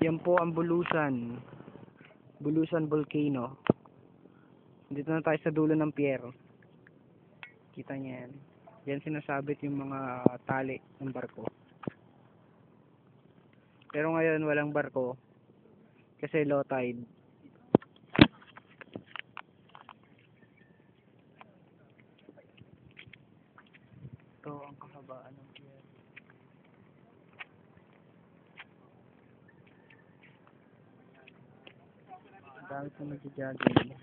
Yan po ang Bulusan. Bulusan Volcano. Dito na tayo sa dulo ng pier. Kita niya yan. Yan sinasabit yung mga tali ng barko. Pero ngayon walang barko. Kasi low tide. Ito ang kahabaan ng pier. Ang dami po nag-jogging.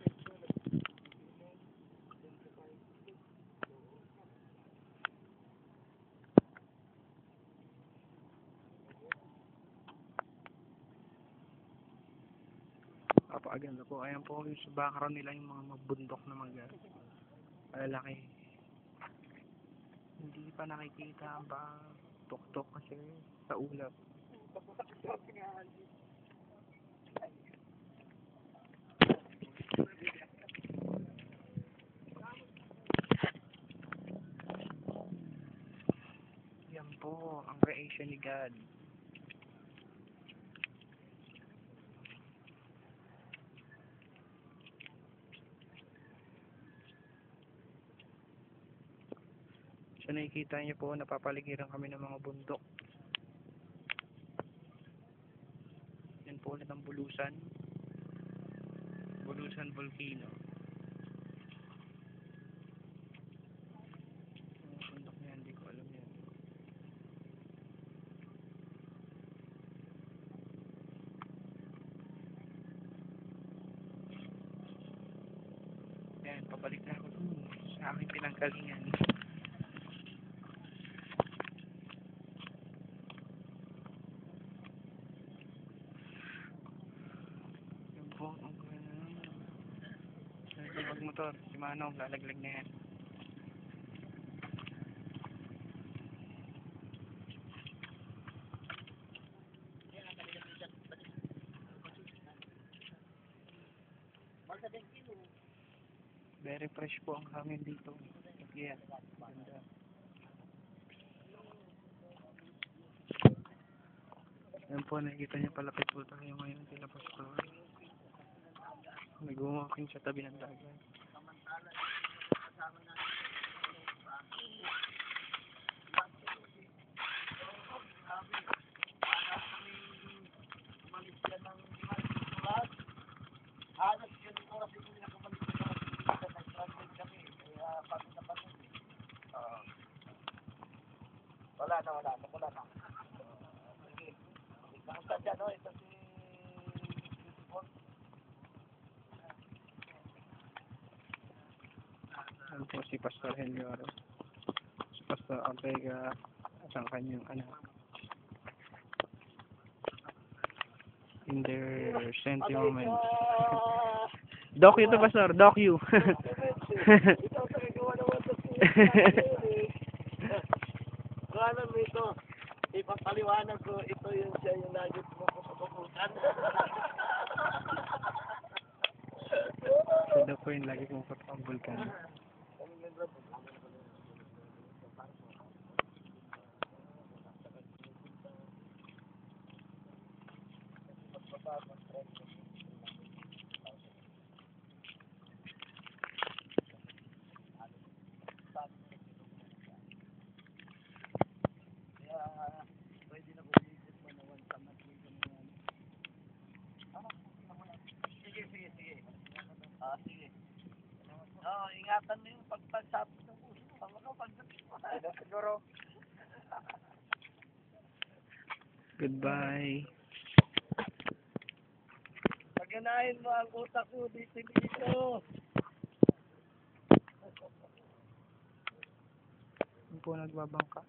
Kapaganda po. Ayan po yung sa background nila yung mga mabundok na mga malalaki. Hindi pa nakikita ang tuktok kasi sa ulap. Yan po ang creation ni God. So nakikita niyo po, napapaligiran kami ng mga bundok. Yan po ulit ang Bulusan. Bulusan Volcano. Ang bundok na yan, hindi ko alam yan. Yan, pabalik na ako dun sa aking pinanggalingan. Yan po ang magmotor, si Manong, lalaglag na yan. Very fresh po ang hangin dito. Kaya, ganda. Yan po, nakikita niyo palapit po tayo ngayon sila Pastor. Nag-walking sa tabi ng dagat. Wala na. Sige. Ang sadya, no? Ito si... Yan po si Pastor Helior. Si Pastor Ortega at ang kanyang anak. In their sentiments. Docu to, Pastor. Docu. Ikaw tagagawa naman ito Kala mo ito, ipapaliwanag ko, ito yung siya yung lagi mo puputukan. So daw po yung lagi kong ang vulkan. Sige. Ingatan mo yung pagpagsapos ng puso. Siguro. Goodbye. Paganahin mo ang utak ko dito. Yan po nagbabangka.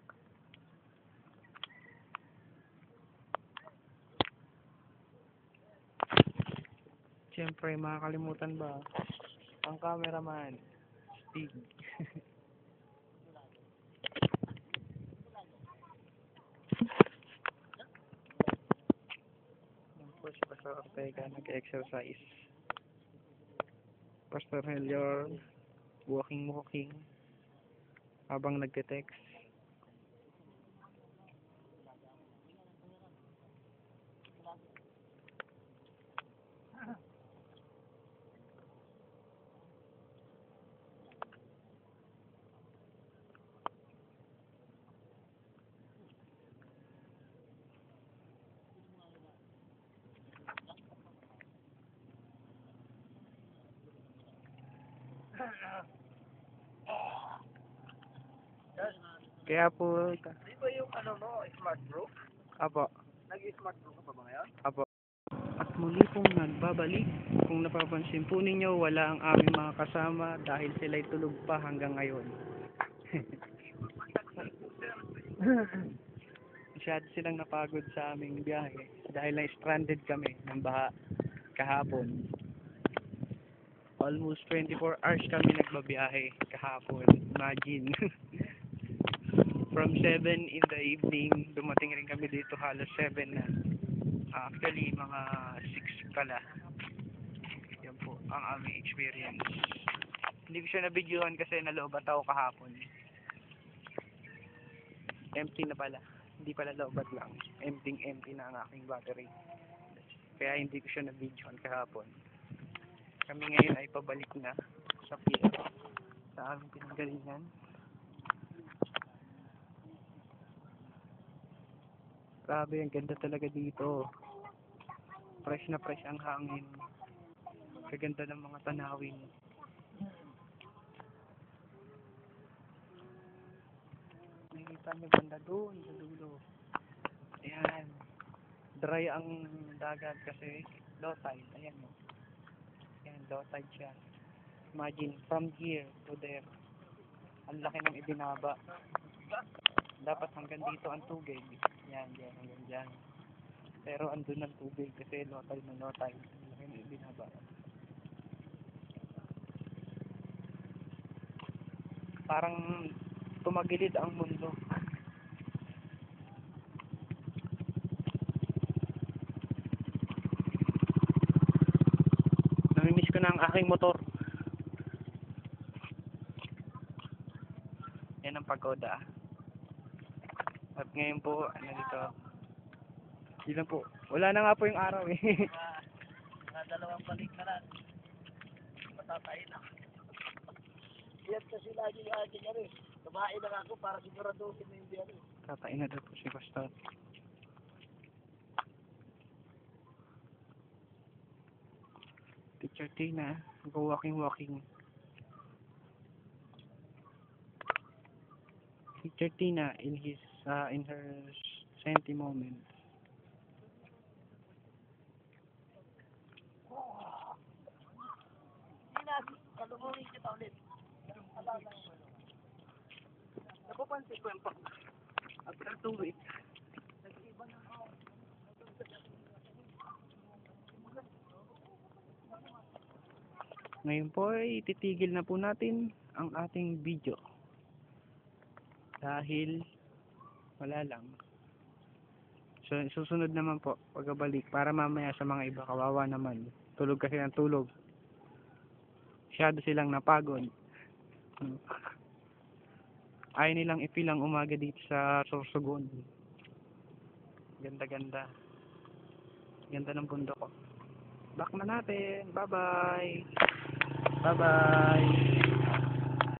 Siyempre, makakalimutan ba? Ang cameraman, Stig. Yan po si Pastor Ortega, nag-exercise. Pastor Helior, walking habang nagte-text. Kaya po, Di ba yung ano mo, smart bro? apo, Nag-smart bro ka pa ba ngayon? apo. At muli pong nagbabalik. Kung napapansin po ninyo, wala ang aming mga kasama dahil sila'y tulog pa hanggang ngayon. Masyado silang napagod sa aming biyahe dahil na-stranded kami ng baha kahapon. Almost 24 hours kami nagbabiyahe kahapon. Imagine. From 7 in the evening, dumating rin kami dito halos 7 na. Actually, mga 6 pala. Yan po ang aming experience. Hindi ko siya nabidyohan kasi naloobat ako kahapon. Empty na pala. Hindi pala loobat lang. Empty na ang aking battery. Kaya hindi ko siya nabidyohan kahapon. Kami ngayon ay pabalik na sa pier. Sa aming pinanggalingan. Grabe, ang ganda talaga dito. Fresh na fresh ang hangin. Kaganda ng mga tanawin. Nakikita niyo banda doon sa dulo. Ayan. Dry ang dagat kasi low tide. Ayan mo. Ayan, low tide siya. Imagine, from here to there. Ang laki ng ibinaba. Dapat hanggang dito ang tubig. Yan, hanggang dyan. Pero andun ang tubig kasi low tide na low tide. Ang laki ng ibinaba. Parang tumagilid ang mundo. Namimiss ko na ang aking motor. Yan ang pagoda. At ngayon po, ano dito? Yun lang po. Wala na nga po yung araw eh. Dalawang balik na lang. Matatay na. Yan kasi lagi yung aking ano eh. Kumain na ako para siguraduhin na hindi ano eh. Katain na daw po si Pastor. Teacher Tina, go walking. Teacher Tina in her senti moment. Kalumuhin kita ulit. Napapansin ko yung After 2 weeks. Ngayon po ay titigil na po natin ang ating video. Dahil wala lang. So, susunod naman po pagbabalik para mamaya sa mga iba kawawa naman. Tulog kasi ng tulog. Masyado silang napagod. Ayaw nilang ipilang umaga dito sa Sorsogon. Ganda-ganda. Ganda ng bundok ko. Back na natin. Bye-bye. Bye-bye.